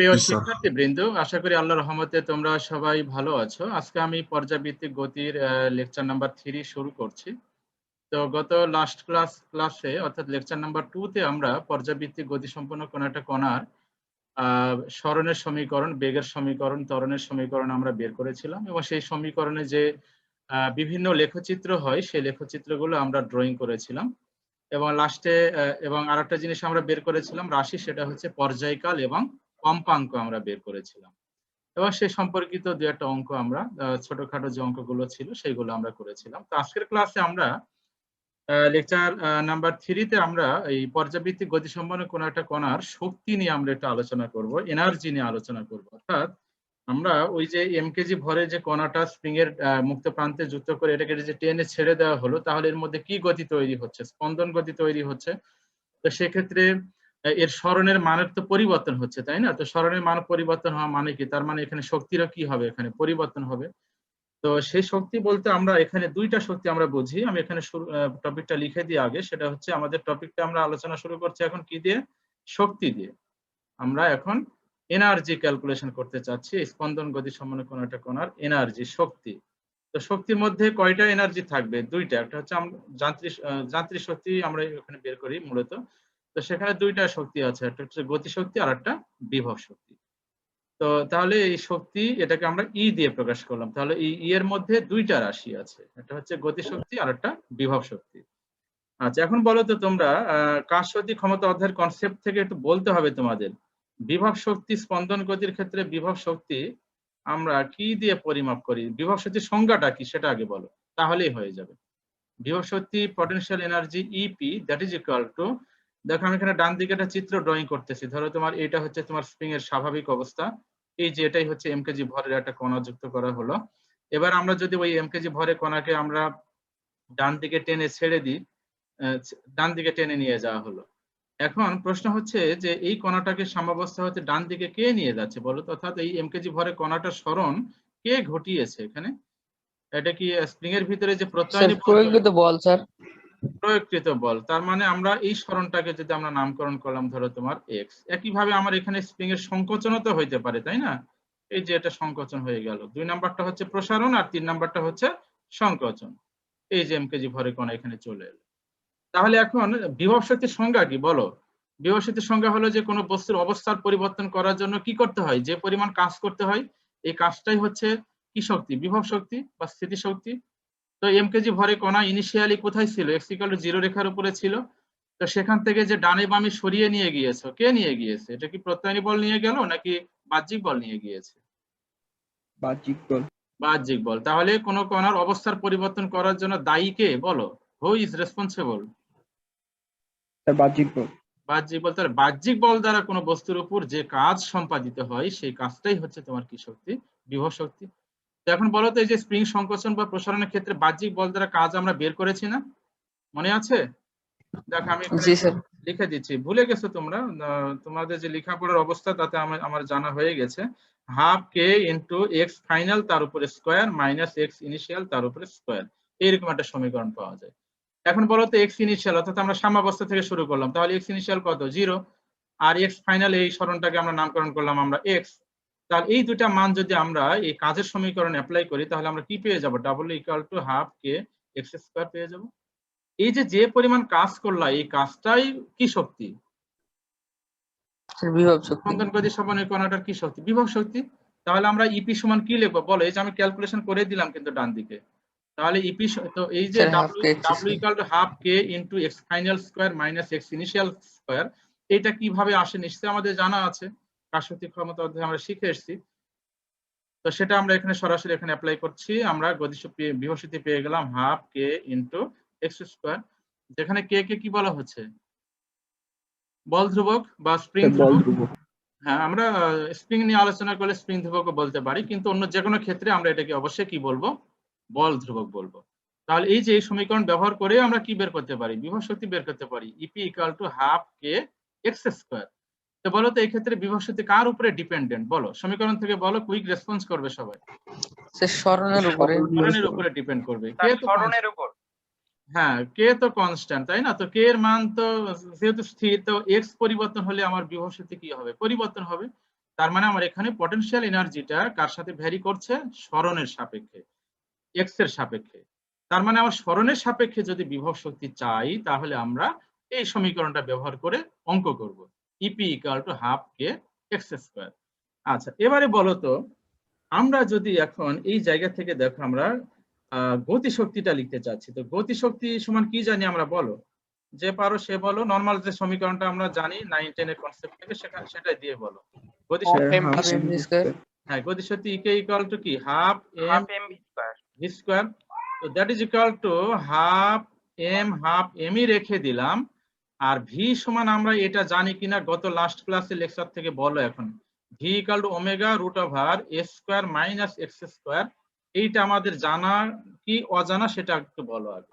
প্রিয় জি স্যার। শিক্ষার্থীবৃন্দ, আশা করি আল্লাহর রহমতে তোমরা সবাই ভালো আছো। আজকে আমি পর্যাবৃত্তিক গতির লেকচার নাম্বার 3 শুরু করছি। তো গত লাস্ট ক্লাসে অর্থাৎ লেকচার নাম্বার 2 তে আমরা পর্যাবৃত্তিক গতিসম্পন্ন কোনো একটা কণার সরণের সমীকরণ, বেগের সমীকরণ, ত্বরণের সমীকরণ আমরা বের করেছিলাম এবং সেই সমীকরণে যে বিভিন্ন লেখচিত্র হয় সেই লেখচিত্রগুলো আমরা ড্রয়িং করেছিলাম এবং লাস্টে এবং আরেকটা জিনিস আমরা বের করেছিলাম রাশি, সেটা হচ্ছে পর্যায়কাল এবং কম্পাঙ্ক আমরা বের করেছিলাম এবং সে সম্পর্কিত দু একটা অঙ্ক আমরা ছোটখাটো যে অঙ্কগুলো ছিল সেগুলো আমরা করেছিলাম। তো আজকের ক্লাসে আমরা লেকচার নাম্বার 3 তে আমরা এই পর্যাবৃত্তিক গতিসম্পন্ন কোনো একটা কণার শক্তি নিয়ে আমরা একটু আলোচনা করব, এনার্জি নিয়ে আলোচনা করব। অর্থাৎ আমরা ওই যে এমকেজি ভরে যে কণাটা স্প্রিং এর মুক্ত প্রান্তে যুক্ত করে এটাকে যে টেনে ছেড়ে দেওয়া হলো, তাহলে এর মধ্যে কি গতি তৈরি হচ্ছে? স্পন্দন গতি তৈরি হচ্ছে। তো সেক্ষেত্রে এর সরণের মানের তো পরিবর্তন হচ্ছে, তাই না? তো সরণের মান পরিবর্তন হওয়া মানে কি? তার মানে এখানে শক্তিরও কি হবে? এখানে পরিবর্তন হবে। তো সেই শক্তি বলতে আমরা এখানে দুইটা শক্তি আমরা বুঝি। আমি এখানে টপিকটা লিখে দিই আগে। সেটা হচ্ছে আমাদের টপিকটা আমরা আলোচনা শুরু করছি এখন কি দিয়ে? শক্তি দিয়ে। আমরা এখন এনার্জি ক্যালকুলেশন করতে চাচ্ছি। স্পন্দন গতি সম্পন্ন কোনো একটা কণার এনার্জি, শক্তি। তো শক্তির মধ্যে কয়টা এনার্জি থাকবে? দুইটা। একটা হচ্ছে যান্ত্রিক শক্তি আমরা এখানে বের করি মূলত। তো সেখানে দুইটা শক্তি আছে, একটা হচ্ছে গতিশক্তি আর একটা বিভব শক্তি। তো তাহলে এই শক্তি এটাকে আমরা ই দিয়ে প্রকাশ করলাম। তাহলে এই ই এর মধ্যে দুইটা রাশি আছে, একটা হচ্ছে গতিশক্তি আর একটা বিভব শক্তি। আচ্ছা, এখন বলো তো তোমরা কাজশক্তি ক্ষমতা অধ্যায়ের কনসেপ্ট থেকে একটু বলতে হবে তোমাদের। বিভব শক্তি, স্পন্দন গতির ক্ষেত্রে বিভব শক্তি আমরা কি দিয়ে পরিমাপ করি? বিভব শক্তির সংজ্ঞাটা কি সেটা আগে বলো, তাহলেই হয়ে যাবে। বিভব শক্তি potential energy EP that is equal to, দেখো আমি এখানে ডান দিকে একটা চিত্র ড্রয়িং করতেছি। ধরো তোমার এটা হচ্ছে তোমার স্প্রিং এর স্বাভাবিক অবস্থা, এই যে এটাই হচ্ছে এমকেজি ভরের একটা কণা যুক্ত করা হলো। এবার আমরা যদি ওই এমকেজি ভরের কণাকে আমরা ডান দিকে টেনে ছেড়ে দিই, ডান দিকে টেনে নিয়ে যাওয়া হলো। এখন প্রশ্ন হচ্ছে যে এই কণাটাকে সাম্যাবস্থা হতে ডান দিকে কে নিয়ে যাচ্ছে বলো তো? অর্থাৎ এই এমকেজি ভরের কণাটার সরণ কে ঘটিয়েছে এখানে? এটা কি স্প্রিং এর ভিতরে যে স্যার প্রত্যয়নী বল, প্রয়োগকৃত বল স্যার। প্রয়োগকৃত বল। তার মানে আমরা এই সরণটাকে যদি আমরা নামকরণ করলাম ধরো তোমার এক্স, একইভাবে আমার এখানে স্প্রিং এর সংকোচনও তো হইতে পারে, তাই না? এই যে এটা সংকোচন হয়ে গেল। 2 নাম্বারটা হচ্ছে প্রসারণ আর 3 নাম্বারটা হচ্ছে সংকোচন। এই যে এমকেজি ভরে কণা এখানে চলে এলো। তাহলে এখন বিভব শক্তির সংজ্ঞা কি বলো? বিভব শক্তির সংজ্ঞা হলো যে কোনো বস্তুর অবস্থার পরিবর্তন করার জন্য কি করতে হয়, যে পরিমাণ কাজ করতে হয়, এই কাজটাই হচ্ছে কি শক্তি? বিভব শক্তি বা স্থিতি শক্তি। তো এমকেজি ভরে কণা ইনিশিয়ালি কোথায় ছিল? এক্স ইকুয়াল টু 0 রেখার উপরে ছিল। তো সেখান থেকে যে ডানে বামে সরিয়ে নিয়ে গিয়েছে, কে নিয়ে গিয়েছে? এটা কি প্রত্যয়নী বল নিয়ে গেল নাকি বাহ্যিক বল নিয়ে গিয়েছে? বাহ্যিক বল। বাহ্যিক বল। তাহলে কোন কণার অবস্থার পরিবর্তন করার জন্য দায়ী কে বলো? Who is responsible? বাহ্যিক বল। বাহ্যিক বল। তাহলে বাহ্যিক বল দ্বারা কোনো বস্তুর উপর যে কাজ সম্পাদিত হয় সেই কাজটাই হচ্ছে তোমার কি শক্তি? বিভব শক্তি। তো এখন বলো তো এই যে স্প্রিং সংকোচন বা প্রসারণের ক্ষেত্রে বাহ্যিক বল দ্বারা কাজ আমরা বের করেছি না? মনে আছে? দেখো আমি এখানে জি স্যার। লিখে দিচ্ছি, ভুলে গেছো তোমরা? তোমাদের যে লেখাপড়ার অবস্থা তাতে আমার জানা হয়ে গেছে। Half K into x final তার উপরে স্কোয়ার মাইনাস এক্স ইনিশিয়াল তার উপরে স্কোয়ার, এইরকম একটা সমীকরণ পাওয়া যায়। এখন বলো তো এক্স ইনিশিয়াল অর্থাৎ আমরা সাম্যাবস্থা থেকে শুরু করলাম, তাহলে এক্স ইনিশিয়াল কত? 0। আর এক্স ফাইনাল এই সরণটাকে আমরা নামকরণ করলাম আমরা এক্স। তাহলে এই দুটা মান যদি আমরা এই কাজের সমীকরণে অ্যাপ্লাই করি তাহলে আমরা কি পেয়ে যাব? Double equal to half K x square পেয়ে যাব। এই যে যে পরিমাণ কাজ করলা এই কাজটাই কি শক্তি? বিভব শক্তি। স্পন্দন গতি সম্পন্ন কণাটার কি শক্তি? বিভব শক্তি। তাহলে আমরা ইপি সমান কি লিখবো বলো? এই যে আমি ক্যালকুলেশন করে দিলাম কিন্তু ডান দিকে। তাহলে ইপি তো এই যে sir half W K x W square. Equal to half K into x final square minus x initial square, এটা কিভাবে আসে নিশ্চয়ই আমাদের জানা আছে, কাজশক্তি ক্ষমতা অধ্যায়ে আমরা শিখে এসেছি। তো সেটা আমরা এখানে সরাসরি এখানে অ্যাপ্লাই করছি। আমরা গতিশক্তি বিভব শক্তি পেয়ে গেলাম half K into X square, যেখানে কে কে কি বলা হচ্ছে? বল ধ্রুবক বা স্প্রিং বল ধ্রুবক। ধ্রুবক। হ্যাঁ, আমরা স্প্রিং নিয়ে আলোচনা করলে স্প্রিং ধ্রুবকও বলতে পারি, কিন্তু অন্য যে কোনো ক্ষেত্রে আমরা এটাকে অবশ্যই কি বলবো? বল ধ্রুবক বলবো। তাহলে এই যে এই সমীকরণ ব্যবহার করে আমরা কি বের করতে পারি? বিভব শক্তি বের করতে পারি। E P equal to half K x square. তো বলো তো এই ক্ষেত্রে বিভব শক্তি কার উপরে ডিপেন্ডেন্ট বলো? সমীকরণ থেকে বলো, কুইক রেসপন্স করবে সবাই। স্যার সরণের উপরে। সরণের উপরে ডিপেন্ড করবে। কে তো সরণের উপর। হ্যাঁ, কে তো কনস্ট্যান্ট, তাই না? তো কে এর মান তো যেহেতু স্থির, তো এক্স পরিবর্তন হলে আমার বিভব শক্তি কি হবে? পরিবর্তন হবে। তার মানে আমার এখানে পটেনশিয়াল এনার্জিটা কার সাথে ভ্যারি করছে, সরণের সাপেক্ষে, এক্স এর সাপেক্ষে। তার মানে আমার সরণের সাপেক্ষে যদি বিভব শক্তি চাই তাহলে আমরা এই সমীকরণটা ব্যবহার করে অঙ্ক করব, E P equal to half K x square. আচ্ছা এবারে বলো তো, আমরা যদি এখন এই জায়গা থেকে দেখো আমরা গতিশক্তিটা লিখতে চাচ্ছি, তো গতিশক্তি সমান কি জানি আমরা, বলো, যে পারো সে বলো। নর্মাল যে সমীকরণটা আমরা জানি 9-10 এর কনসেপ্ট থেকে, সেটাই দিয়ে বলো। গতিশক্তি, half half M mv V square. হ্যাঁ, গতিশক্তি ইকে ইকুয়াল টু কি, হাফ এম ভি স্কয়ার। তো that is equal to half M ই রেখে দিলাম, আর ভি সমান আমরা এটা জানি কিনা গত লাস্ট ক্লাসে লেকচার থেকে বলো এখন, V equal to omega root over A square minus X square. এইটা আমাদের জানা কি অজানা সেটা একটু বলো আগে।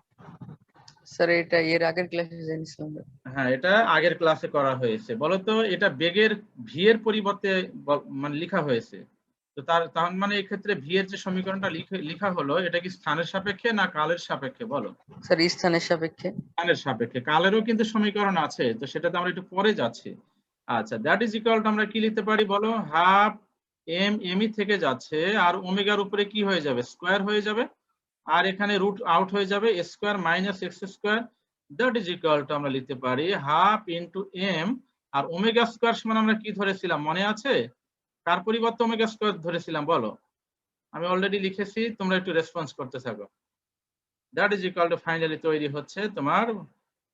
স্যার এটা এর আগের ক্লাসে জেনেছিলাম। হ্যাঁ, এটা আগের ক্লাসে করা হয়েছে। বলতো এটা বেগের ভি এর পরিবর্তে মানে লেখা হয়েছে, তো তার মানে এই ক্ষেত্রে ভি এর যে সমীকরণটা লেখা হলো এটা কি স্থানের সাপেক্ষে না কালের সাপেক্ষে, বলো? স্যার স্থানের সাপেক্ষে। স্থানের সাপেক্ষে। কালেরও কিন্তু সমীকরণ আছে, তো সেটাতে আমরা একটু পরে যাচ্ছি। আচ্ছা, দ্যাট ইজ ইকুয়াল টু আমরা কি লিখতে পারি বলো, হাফ এম ই থেকে যাচ্ছে, আর ওমেগার উপরে কি হয়ে যাবে, স্কোয়ার হয়ে যাবে, আর এখানে রুট আউট হয়ে যাবে, square minus X square. That is equal to আমরা লিখতে পারি হাফ ইন্টু এম, আর ওমেগা স্কোয়ার সমান আমরা কি ধরেছিলাম মনে আছে, কার পরিবর্তে ওমেগা স্কোয়ার ধরেছিলাম বলো? আমি অলরেডি লিখেছি, তোমরা একটু রেসপন্স করতে থাকো। That is equal two finally তৈরি হচ্ছে তোমার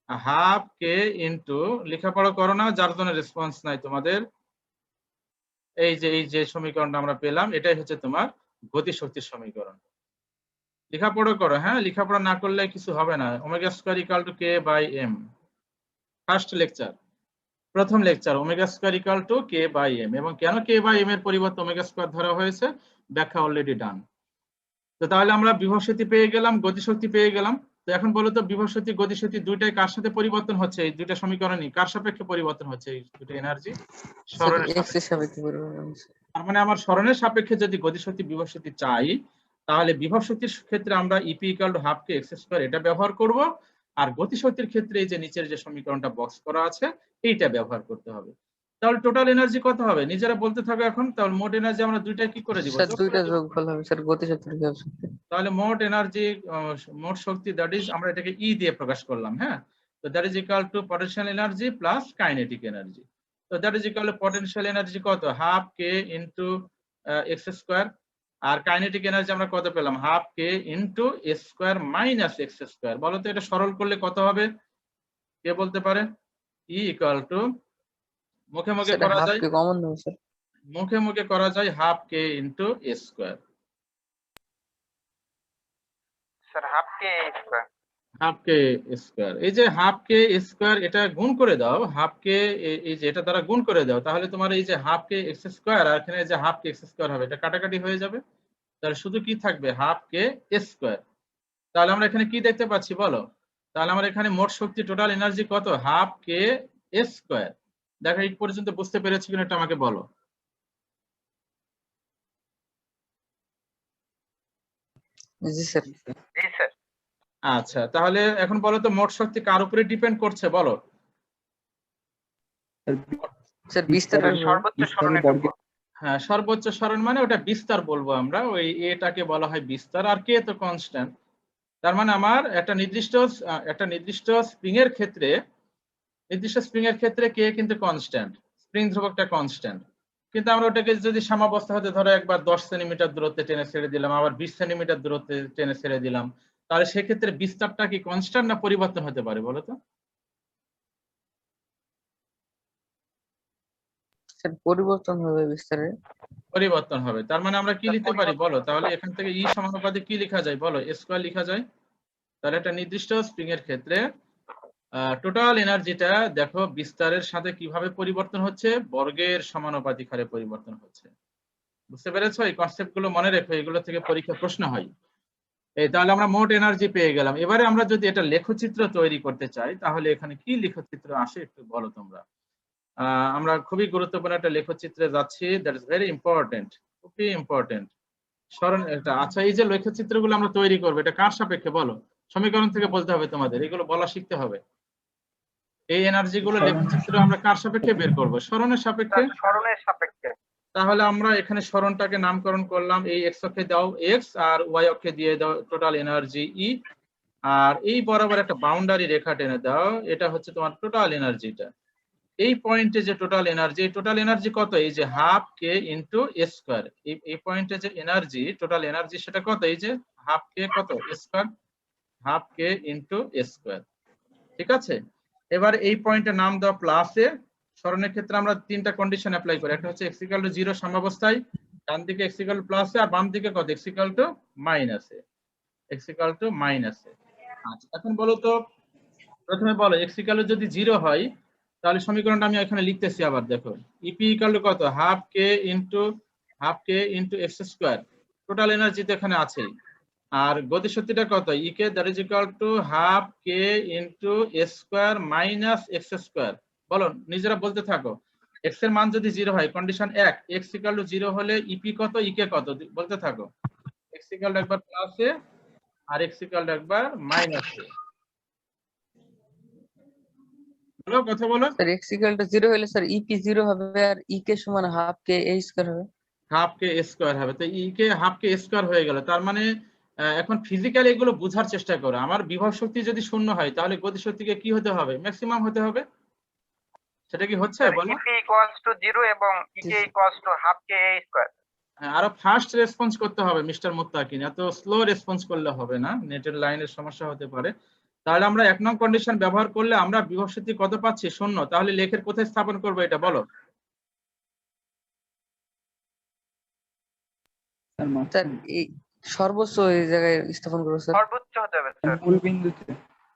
হাফ কে ইন্টু, লেখাপড়া করো না যার জন্য রেসপন্স নাই তোমাদের, এই যে সমীকরণটা আমরা পেলাম এটাই হচ্ছে তোমার গতিশক্তির সমীকরণ। লেখাপড়া করো, হ্যাঁ, লেখাপড়া না করলে কিছু হবে না। Omega square equal to K by M, first lecture, প্রথম lecture, omega square equal to K by M, এবং কেন কে বাই এম এর পরিবর্তে ওমেগা স্কয়ার ধরা হয়েছে ব্যাখ্যা অলরেডি ডান। তো তাহলে আমরা বিভব শক্তি পেয়ে গেলাম, গতিশক্তি পেয়ে গেলাম। তো এখন বলো তো বিভব শক্তি গতিশক্তি দুইটাই কার সাথে পরিবর্তন হচ্ছে, এই দুইটা সমীকরণই কার সাপেক্ষে পরিবর্তন হচ্ছে, এই দুটো এনার্জি সরণের এক্স এর সাপেক্ষে। সাপেক্ষে পরিবর্তন হচ্ছে। তার মানে আমার সরণের সাপেক্ষে যদি গতিশক্তি বিভব শক্তি চাই তাহলে বিভব শক্তির ক্ষেত্রে আমরা E P equal to half K x square এটা ব্যবহার করব, আর গতিশক্তির ক্ষেত্রে এই যে নিচের যে সমীকরণটা বক্স করা আছে এইটা ব্যবহার করতে হবে। তাহলে টোটাল এনার্জি কত হবে নিজেরা বলতে থাকো এখন। তাহলে মোট এনার্জি আমরা দুইটা কি করে দিব, স্যার যোগ দুইটা করে দিব। যোগফল হবে স্যার, গতিশক্তির বিভব শক্তি। তাহলে মোট এনার্জি, মোট শক্তি, দ্যাট ইজ আমরা এটাকে ই দিয়ে প্রকাশ করলাম, হ্যাঁ। তো that is equal to potential energy plus kinetic energy. তো that is equal to potential energy কত, half K into X square, আর কাইনেটিক এনার্জি আমরা কত পেলাম, half K into A square minus X square. বলো তো এটা সরল করলে কত হবে, কে বলতে পারে? ই ইকুয়াল টু, মুখে মুখে স্যার করা হাফ যায়, কে কমন নেব স্যার। মুখে মুখে করা যায় half K into A square. Sir half K square. Half K square, এই যে হাফ কে স্কয়ার এটা গুণ করে দাও, হাফ কে এই যে এটা দ্বারা গুণ করে দাও, তাহলে তোমার এই যে হাফ কে এক্স স্কয়ার আর এখানে যে হাফ কে এক্স স্কয়ার হবে এটা কাটাকাটি হয়ে যাবে, তাহলে শুধু কি থাকবে, হাফ কে স্কয়ার। তাহলে আমরা এখানে কি দেখতে পাচ্ছি বলো, তাহলে আমরা এখানে মোট শক্তি টোটাল এনার্জি কত, হাফ কে স্কয়ার। দেখো এই পর্যন্ত বুঝতে পেরেছি কিনা এটা আমাকে বলো। জি স্যার। জি স্যার। আচ্ছা তাহলে এখন বলো তো মোট শক্তি কার উপরে ডিপেন্ড করছে বলো? স্যার বিস্তারের সর্বোচ্চ সরণের উপর। হ্যাঁ, সর্বোচ্চ সরণ মানে ওটা বিস্তার বলবো আমরা, ওই এটাকে বলা হয় বিস্তার, আর কে তো কনস্ট্যান্ট। তার মানে আমার একটা নির্দিষ্ট স্প্রিং এর ক্ষেত্রে কে কিন্তু কনস্ট্যান্ট, স্প্রিং ধ্রুবকটা কনস্ট্যান্ট, কিন্তু আমরা ওটাকে যদি সাম্যাবস্থা হতে ধরো একবার 10 সেন্টিমিটার দূরত্বে টেনে ছেড়ে দিলাম, আবার 20 সেন্টিমিটার দূরত্বে টেনে ছেড়ে দিলাম, তাহলে সেক্ষেত্রে বিস্তারটা কি কনস্ট্যান্ট না পরিবর্তন হতে পারে বলো তো? স্যার পরিবর্তন হবে বিস্তারে। পরিবর্তন হবে। তার মানে আমরা কি লিখতে পারি বলো, তাহলে এখান থেকে ই সমানুপাতে কি লেখা যায় বলো, স্কয়ার লেখা যায়। তাহলে একটা নির্দিষ্ট স্প্রিং এর ক্ষেত্রে টোটাল এনার্জিটা দেখো বিস্তারের সাথে কিভাবে পরিবর্তন হচ্ছে, বর্গের সমানুপাতিক হারে পরিবর্তন হচ্ছে। বুঝতে পেরেছো? এই কনসেপ্ট গুলো মনে রেখো, এগুলো থেকে পরীক্ষা প্রশ্ন হয়। এই তাহলে আমরা মোট এনার্জি পেয়ে গেলাম। এবারে আমরা যদি এটা লেখচিত্র তৈরি করতে চাই তাহলে এখানে কি লেখচিত্র আসে একটু বলো তোমরা। আমরা খুবই গুরুত্বপূর্ণ একটা লেখচিত্রে যাচ্ছি, দ্যাট ইজ ভেরি ইম্পর্টেন্ট, খুবই ইম্পর্টেন্ট। স্মরণ এটা। আচ্ছা এই যে লেখচিত্রগুলো আমরা তৈরি করবো এটা কার সাপেক্ষে বলো, সমীকরণ থেকে বলতে হবে তোমাদের, এগুলো বলা শিখতে হবে। এই এনার্জি গুলো লেখচিত্র আমরা কার সাপেক্ষে বের করবো, সরণের সাপেক্ষে। স্যার সরণের সাপেক্ষে। তাহলে আমরা এখানে সরণটাকে নামকরণ করলাম, এই এক্স অক্ষে দাও এক্স আর ওয়াই অক্ষে দিয়ে দাও টোটাল এনার্জি ই, আর এই বরাবর একটা বাউন্ডারি রেখা টেনে দাও, এটা হচ্ছে তোমার টোটাল এনার্জিটা। এই পয়েন্টে যে টোটাল এনার্জি কত, এই যে হাফ কে ইন্টু স্কোয়ার, এই পয়েন্টে যে এনার্জি টোটাল এনার্জি সেটা কত, এই যে হাফ কে কত square, half K into square. ঠিক আছে, এবার এই পয়েন্টের নাম দাও প্লাস এ। সরণের ক্ষেত্রে আমরা তিনটা কন্ডিশন অ্যাপ্লাই করি, একটা হচ্ছে এক্স ইকুয়াল টু 0 সাম্যাবস্থায়, ডান দিকে X equal to plus A, আর বাম দিকে কত X equal to minus A, X equal to minus A. আচ্ছা, এখন বলো তো, প্রথমে বলো এক্স ইকুয়াল টু যদি 0 হয় তাহলে সমীকরণটা আমি এখানে লিখতেছি, আবার দেখো ইপি ইকুয়াল টু কত, half K into X square, total energy তো এখানে আছেই, আর গতিশক্তিটা কত E K, that is equal to half K into square minus X square. বলো, নিজেরা বলতে থাকো, এক্স এর মান যদি 0 হয়, কন্ডিশন 1, এক্স ইকুয়াল টু 0 হলে ইপি কত ই কে কত, বলতে থাকো। এক্স ইকুয়াল টু একবার প্লাস এ আর এক্স ইকুয়াল টু একবার মাইনাস এ। বলো, কথা বলো। স্যার এক্স ইকুয়াল টু 0 হলে স্যার ইপি 0 হবে আর ই কে সমান হাফ কে এ স্কয়ার হবে। হাফ কে স্কোয়ার হবে, তো ই কে হাফ কে স্কোয়ার হয়ে গেল। তার মানে এখন ফিজিক্যালি এগুলো বোঝার চেষ্টা করো, আমার বিভব শক্তি যদি 0 হয় তাহলে গতি শক্তিকে কি হতে হবে, ম্যাক্সিমাম হতে হবে। সেটা কি হচ্ছে বলো? ইপি ইকুয়ালস টু 0 এবং EK equals to half K A square. আরো ফাস্ট রেসপন্স করতে হবে মিস্টার মুত্তাকিন, এত স্লো রেসপন্স করলে হবে না, নেটের লাইনের সমস্যা হতে পারে। তাহলে আমরা 1 নং কন্ডিশন ব্যবহার করলে আমরা বিভব শক্তি কত পাচ্ছি, 0। তাহলে লেখের কোথায় স্থাপন করবো এটা বলো? স্যার এই সর্বোচ্চ এই জায়গায় স্থাপন করবো স্যার। সর্বোচ্চ হতে হবে স্যার। মূল বিন্দুতে।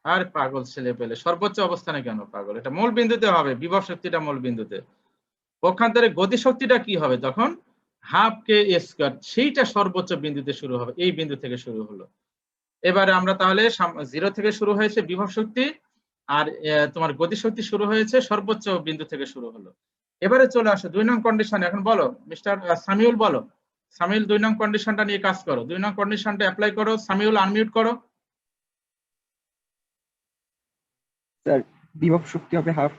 আর পাগল ছেলে পেলে, সর্বোচ্চ অবস্থানে কেন পাগল, এটা মূল বিন্দুতে হবে, বিভব শক্তিটা মূল বিন্দুতে। পক্ষান্তরে গতি শক্তিটা কি হবে তখন, হাফ কে স্কয়ার, সেইটা সর্বোচ্চ বিন্দুতে শুরু হবে, এই বিন্দু থেকে শুরু হলো। এবারে আমরা তাহলে 0 থেকে শুরু হয়েছে বিভব শক্তি, আর তোমার গতি শক্তি শুরু হয়েছে সর্বোচ্চ বিন্দু থেকে শুরু হলো। এবারে চলে আসো 2 নং কন্ডিশন। এখন বলো মিস্টার সামিউল, বলো সামিউল 2 নং কন্ডিশনটা নিয়ে কাজ করো, 2 নং কন্ডিশনটা অ্যাপ্লাই করো। সামিউল আনমিউট করো। স্যার বিভব শক্তি হবে হাফ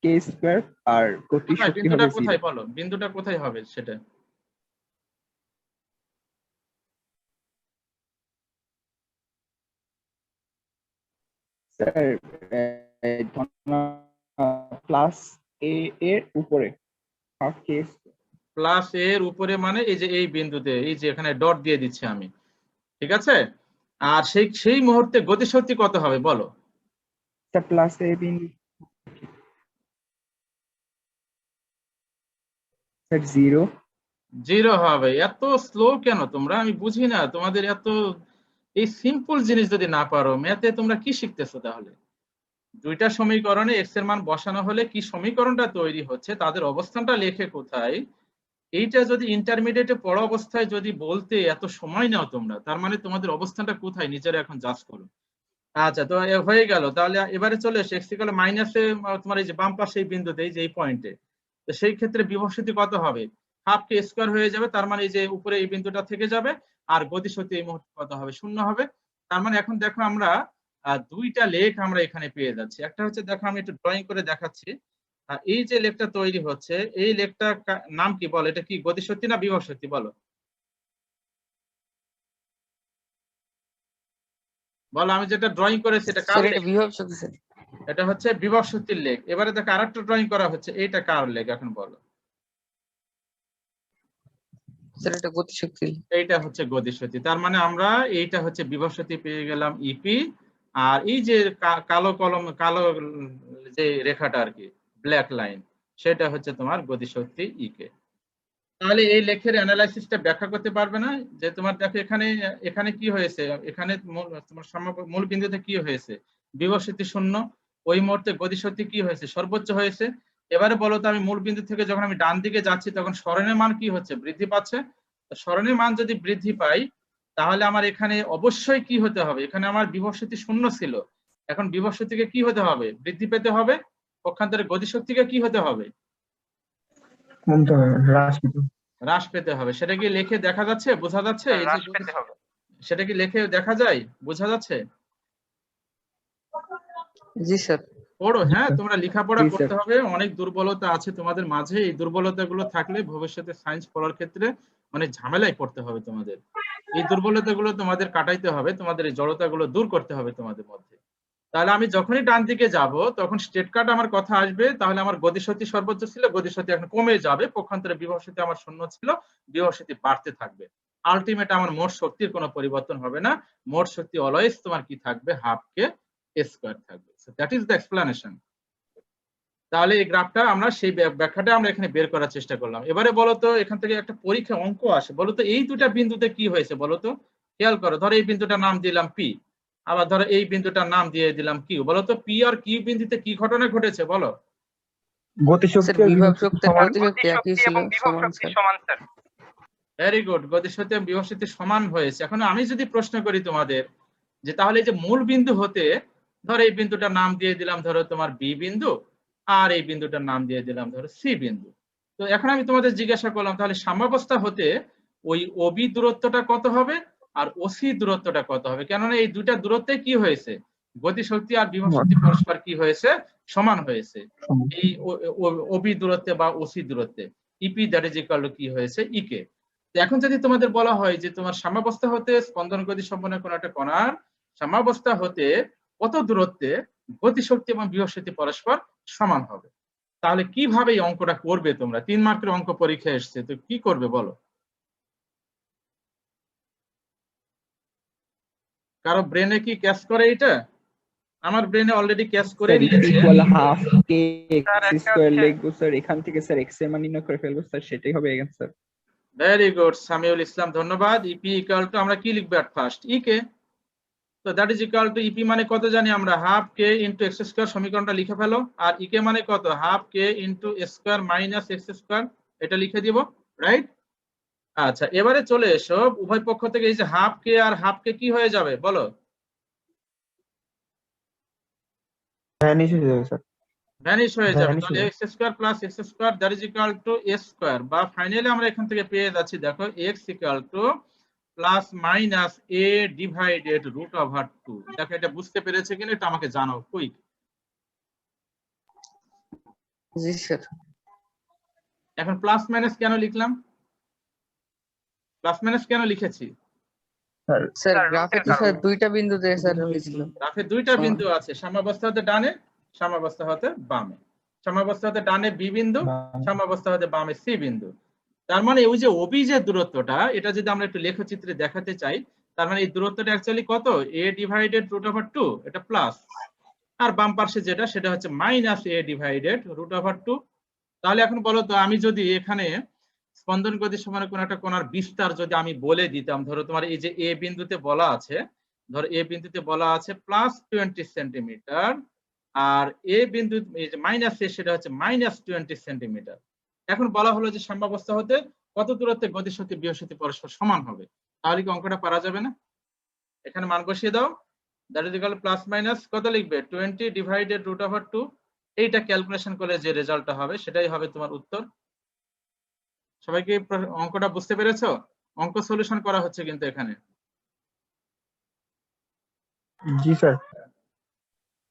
কে স্কয়ার আর গতি কোথায় শক্তি বিন্দুটা, হবে কোথায় 0। বলো বিন্দুটা কোথায় হবে সেটা? স্যার প্লাস এ এর উপরে, হাফ কে প্লাস এর উপরে মানে এই যে এই বিন্দুতে, এই যে এখানে ডট দিয়ে দিচ্ছি আমি, ঠিক আছে। আর সেই মুহূর্তে গতিশক্তি কত হবে বলো? স্যার প্লাস এ বিন্দু স্যার 0। 0 হবে। এত স্লো কেন তোমরা, আমি বুঝি না তোমাদের এত, এই সিম্পল জিনিস যদি না পারো ম্যাথে তোমরা কি শিখতেছো তাহলে? দুইটা সমীকরণে এক্স এর মান বসানো হলে কি সমীকরণটা তৈরি হচ্ছে, তাদের অবস্থানটা লেখে কোথায়, এইটা যদি ইন্টারমিডিয়েটে পড়া অবস্থায় যদি বলতে এত সময় নাও তোমরা, তার মানে তোমাদের অবস্থানটা কোথায় নিজেরা এখন জাজ করো। আচ্ছা, তো হয়ে গেল। তাহলে এবারে চলে এসে এক্স ইকুয়াল মাইনাসে, তোমার এই যে বাম পাশে এই বিন্দুতে, এই যে এই পয়েন্টে, তো সেই ক্ষেত্রে বিভব শক্তি কত হবে, হাফ কে স্কয়ার হয়ে যাবে। তার মানে এই যে উপরে এই বিন্দুটা থেকে যাবে, আর গতি শক্তি এই মুহূর্তে কত হবে, 0 হবে। তার মানে এখন দেখো আমরা দুইটা লেখ আমরা এখানে পেয়ে যাচ্ছি। একটা হচ্ছে দেখো আমি একটু ড্রয়িং করে দেখাচ্ছি, এই যে লেখটা তৈরি হচ্ছে, এই লেখটা নাম কি বল, এটা কি গতি শক্তি না বিভব শক্তি বলো? বলো, আমি যেটা ড্রয়িং করেছি এটা কার স্যার লেখ? এটা বিভব শক্তি স্যার। এটা হচ্ছে বিভব শক্তির লেখ। এবারে দেখো আরেকটা ড্রয়িং করা হচ্ছে, এইটা কার লেখ এখন বলো? স্যার এটা গতি শক্তি। এইটা হচ্ছে গতি শক্তি। তার মানে আমরা এইটা হচ্ছে বিভব শক্তি পেয়ে গেলাম ইপি, আর এই যে কালো কলম, কালো যে রেখাটা আর কি, ব্ল্যাক লাইন, সেটা হচ্ছে তোমার গতি শক্তি ইকে। তাহলে এই লেখের অ্যানালাইসিসটা ব্যাখ্যা করতে পারবে না, যে তোমার দেখো এখানে এখানে কি হয়েছে, এখানে তোমার মূল বিন্দুতে কি হয়েছে, বিভব শক্তি 0, ওই মুহূর্তে গতি শক্তি কি হয়েছে, সর্বোচ্চ হয়েছে। এবারে বলো তো, আমি মূল বিন্দু থেকে যখন আমি ডান দিকে যাচ্ছি তখন সরণের মান কি হচ্ছে, বৃদ্ধি পাচ্ছে। সরণের মান যদি বৃদ্ধি পাই তাহলে আমার এখানে অবশ্যই কি হতে হবে, এখানে আমার বিভব শক্তি 0 ছিল, এখন বিভব শক্তিকে কি হতে হবে, বৃদ্ধি পেতে হবে। পক্ষান্তরে গতি শক্তিকে কি হতে হবে, হ্রাস পেতে হবে। সেটা কি লেখে দেখা যাচ্ছে, বোঝা যাচ্ছে? এই হ্রাস যে পেতে হবে। সেটা কি লেখে দেখা যায়, বোঝা যাচ্ছে? জি স্যার। পড়ো, হ্যাঁ তোমরা লেখাপড়া জি, স্যার। করতে হবে। অনেক দুর্বলতা আছে তোমাদের মাঝে, এই দুর্বলতাগুলো থাকলে ভবিষ্যতে সায়েন্স পড়ার ক্ষেত্রে অনেক ঝামেলায় পড়তে হবে তোমাদের। এই দুর্বলতাগুলো তোমাদের কাটাইতে হবে, তোমাদের এই জড়তাগুলো দূর করতে হবে তোমাদের মধ্যে। তাহলে আমি যখনই ডান দিকে যাব তখন স্ট্রেট কাট আমার কথা আসবে, তাহলে আমার গতিশক্তি সর্বোচ্চ ছিল, গতিশক্তি এখন কমে যাবে, পক্ষান্তরে বিভব শক্তি আমার শূন্য ছিল, বিভব শক্তি বাড়তে থাকবে। আলটিমেট আমার মোট শক্তির কোনো পরিবর্তন হবে না, মোট শক্তি অলওয়েজ তোমার কি থাকবে, হাফ কে স্কয়ার থাকবে। So that is the explanation. তাহলে এই গ্রাফটা আমরা সেই ব্যাখ্যাটা আমরা এখানে বের করার চেষ্টা করলাম। এবারে বলো তো, এখান থেকে একটা পরীক্ষা অঙ্ক আসে, বলো তো এই দুটা বিন্দুতে কি হয়েছে বলো তো, খেয়াল করো। ধরো এই বিন্দুটার নাম দিলাম পি, আবার ধরো এই বিন্দুটার নাম দিয়ে দিলাম কিউ। বলো তো পি আর কিউ বিন্দুতে কি ঘটনা ঘটেছে বলো। গতিশক্তি স্যার আর বিভব বিভব শক্তি শক্তি সমান। গতিশক্তি একই গতিশক্তি ছিল, এবং বিভব সমান শক্তি স্যার। সমান স্যার। ভেরি গুড, গতিশক্তি এবং বিভব শক্তি সমান হয়েছে। এখন আমি যদি প্রশ্ন করি তোমাদের যে তাহলে এই যে মূল বিন্দু হতে, ধরো এই বিন্দুটার নাম দিয়ে দিলাম ধরো তোমার বি বিন্দু, আর এই বিন্দুটার নাম দিয়ে দিলাম ধরো সি বিন্দু। তো এখন আমি তোমাদের জিজ্ঞাসা করলাম তাহলে সাম্যাবস্থা হতে ওই ওবি দূরত্বটা কত হবে আর ওসি দূরত্বটা কত হবে, কেননা এই দুইটা দূরত্বে কি হয়েছে, গতিশক্তি আর বিভব শক্তি পরস্পর কি হয়েছে, সমান হয়েছে। এই ওবি দূরত্বে বা ওসি দূরত্বে EP that is equal to কি হয়েছে, ইকে। এখন যদি তোমাদের বলা হয় যে তোমার সাম্যাবস্থা হতে স্পন্দন গতি সম্পন্ন কোন একটা কণার সাম্যাবস্থা হতে কত দূরত্বে গতিশক্তি এবং বিভব শক্তি পরস্পর সমান হবে, তাহলে কিভাবে এই অঙ্কটা করবে তোমরা? 3 মার্কের অঙ্ক পরীক্ষা এসছে, তো কি করবে বলো? কারো ব্রেনে কি ক্যাচ করে এটা? আমার ব্রেনে অলরেডি ক্যাচ করে স্যার নিয়েছে। ইকুয়াল হাফ কে স্যার, এক্স একটা স্কয়ার হচ্ছে- লিখবো স্যার, এখান থেকে স্যার এক্স এর মান নির্ণয় করে ফেলবো স্যার, সেটাই হবে অ্যান্সার। ভেরি গুড সামিউল ইসলাম, ধন্যবাদ। ইপি ইকুয়াল টু আমরা কি লিখবো এট ফার্স্ট, ইকে। তো that is equal to EP মানে কত জানি আমরা, half K into X square, সমীকরণটা লিখে ফেলো। আর ইকে মানে কত, half K into square minus X square, এটা লিখে দিব, রাইট? আচ্ছা এবারে চলে এসো, উভয় পক্ষ থেকে এই যে হাফ কে আর হাফ কে কি হয়ে যাবে বলো, ভ্যানিশ হয়ে যাবে স্যার। ভ্যানিশ হয়ে যাবে। Vanish তাহলে হয়ে X square plus X square that is equal to A square, বা ফাইনালি আমরা এখান থেকে পেয়ে যাচ্ছি দেখো X equal to plus minus A divided root over 2। দেখো এটা বুঝতে পেরেছে কিনা এটা আমাকে জানাও কুইক। জি স্যার। এখন প্লাস মাইনাস কেন লিখলাম, প্লাস মাইনাস কেন লিখেছি? স্যার স্যার, গ্রাফে তো রুটের স্যার কারণে। দুইটা বিন্দুতে স্যার হয়েছিল। গ্রাফে দুইটা বিন্দু আছে, সাম্যাবস্থা হতে ডানে, সাম্যাবস্থা হতে বামে। সাম্যাবস্থা হতে ডানে বি বিন্দু, সাম্যাবস্থা হতে বামে সি বিন্দু। তার মানে ওই যে ওবি যে দূরত্বটা, এটা যদি আমরা একটু লেখচিত্রে দেখাতে চাই, তার মানে এই দূরত্বটা অ্যাকচুয়ালি কত, এ ডিভাইডেড রুট ওভার 2, এটা প্লাস। আর বাম পাশে যেটা সেটা হচ্ছে minus A divided root over 2। তাহলে এখন বলো তো, আমি যদি এখানে স্পন্দন গতি সমান কোন একটা কণার বিস্তার যদি আমি বলে দিতাম, ধরো তোমার এই যে এ বিন্দুতে বলা আছে, ধরো এ বিন্দুতে বলা আছে প্লাস 20 সেন্টিমিটার, আর এ বিন্দু এই যে মাইনাস এ সেটা হচ্ছে মাইনাস 20 সেন্টিমিটার। এখন বলা হলো যে সাম্যাবস্থা হতে কত দূরত্বে গতিশক্তি বিভব শক্তি পরস্পর সমান হবে, তাহলে কি অঙ্কটা পারা যাবে না? এখানে মান বসিয়ে দাও, that is equal plus minus কত লিখবে, 20 ডিভাইডেড রুট ওভার 2। এইটা ক্যালকুলেশন করলে যে রেজাল্টটা হবে সেটাই হবে তোমার উত্তর। সবাই কি অঙ্কটা বুঝতে পেরেছো? অঙ্ক সলিউশন করা হচ্ছে কিন্তু এখানে। জি স্যার।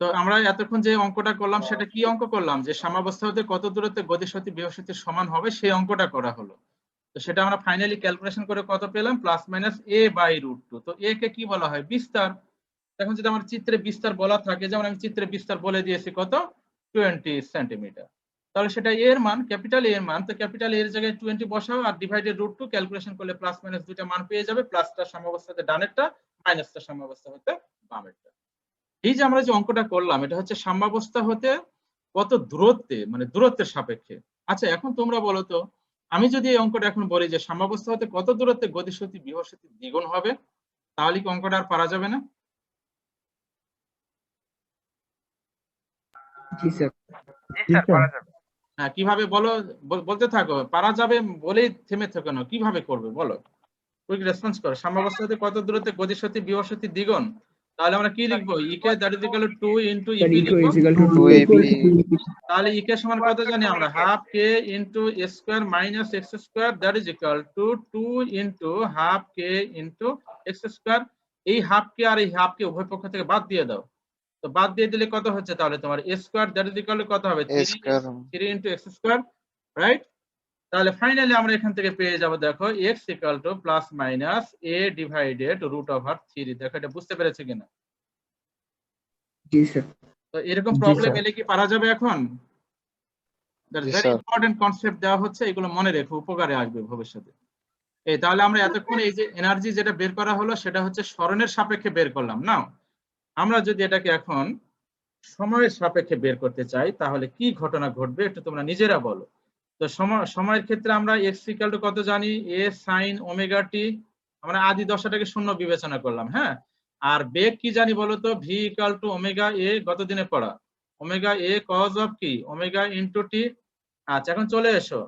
তো আমরা এতক্ষণ যে অঙ্কটা করলাম সেটা কি অঙ্ক করলাম, যে সাম্যাবস্থা হতে কত দূরত্বে গতিশক্তি বিভব শক্তি সমান হবে সেই অঙ্কটা করা হলো। তো সেটা আমরা ফাইনালি ক্যালকুলেশন করে কত পেলাম, plus minus A by root 2। তো এ কে কি বলা হয়, বিস্তার। এখন যদি আমার চিত্রে বিস্তার বলা থাকে, যেমন আমি চিত্রে বিস্তার বলে দিয়েছি কত, 20 সেন্টিমিটার, তাহলে সেটা এর মান, ক্যাপিটাল এর মান, তো ক্যাপিটাল এর জায়গায় 20 বসাও আর ডিভাইডেড রুট 2, ক্যালকুলেশন করলে প্লাস মাইনাস দুইটা মান পেয়ে যাবে, প্লাসটা সাম্যাবস্থাতে ডানেরটা, মাইনাসটা সাম্যাবস্থা হতে বামেরটা। এই যে আমরা যে অঙ্কটা করলাম এটা হচ্ছে সাম্যাবস্থা হতে কত দূরত্বে, মানে দূরত্বের সাপেক্ষে। আচ্ছা এখন তোমরা বলো তো, আমি যদি এই অঙ্কটা এখন বলি যে সাম্যাবস্থা হতে কত দূরত্বে গতিশক্তি বিভব শক্তি দ্বিগুণ হবে, তাহলে কি অঙ্কটা আর পারা যাবে না? জি স্যার। জি স্যার, পারা যাবে। হ্যাঁ কিভাবে বলো, বলতে থাকো, পারা যাবে বলেই থেমে থেকো না, কিভাবে করবে বলো, কুইক রেসপন্স করো। সাম্যাবস্থা হতে কত দূরত্বে গতিশক্তি বিভব শক্তি দ্বিগুণ, তাহলে আমরা কি লিখবো, EK that is equal to 2 into sir EP ইকো লিখবো। ইজ ইকুয়াল টু 2 তাহলে ইকে সমান কত জানি আমরা, half K into A square minus X square that is equal to 2 into half K into X square. এই হাফ কে আর এই হাফ কে উভয় পক্ষ থেকে বাদ দিয়ে দাও, তো বাদ দিয়ে দিলে কত হচ্ছে তাহলে তোমার a square that is equal to কত হবে a square 3 into x square, right? তাহলে ফাইনালি আমরা এখান থেকে পেয়ে যাব, দেখো x equal to plus minus a divided root over 3। দেখো এটা বুঝতে পেরেছে কিনা? জি স্যার। তো এরকম জি, প্রবলেম স্যার। এলে কি পারা যাবে এখন? That's G, very sir. Important concept দেওয়া হচ্ছে, এগুলো মনে রেখো, উপকারে আসবে ভবিষ্যতে। এই তাহলে আমরা এতক্ষণ এই যে এনার্জি যেটা বের করা হলো সেটা হচ্ছে সরণের সাপেক্ষে বের করলাম। নাও আমরা যদি এটাকে এখন সময়ের সাপেক্ষে বের করতে চাই তাহলে কি ঘটনা ঘটবে একটু তোমরা নিজেরা বলো। তো সময়ের ক্ষেত্রে আমরা x ইকুয়াল টু কত জানি, a sin ওমেগা টি, আমরা আদি দশাটাকে শূন্য বিবেচনা করলাম, হ্যাঁ। আর বেগ কি জানি বলো তো, v equal to omega a, গত দিনে পড়া, ওমেগা a cos অফ কি ওমেগা ইনটু টি। আচ্ছা এখন চলে এসো,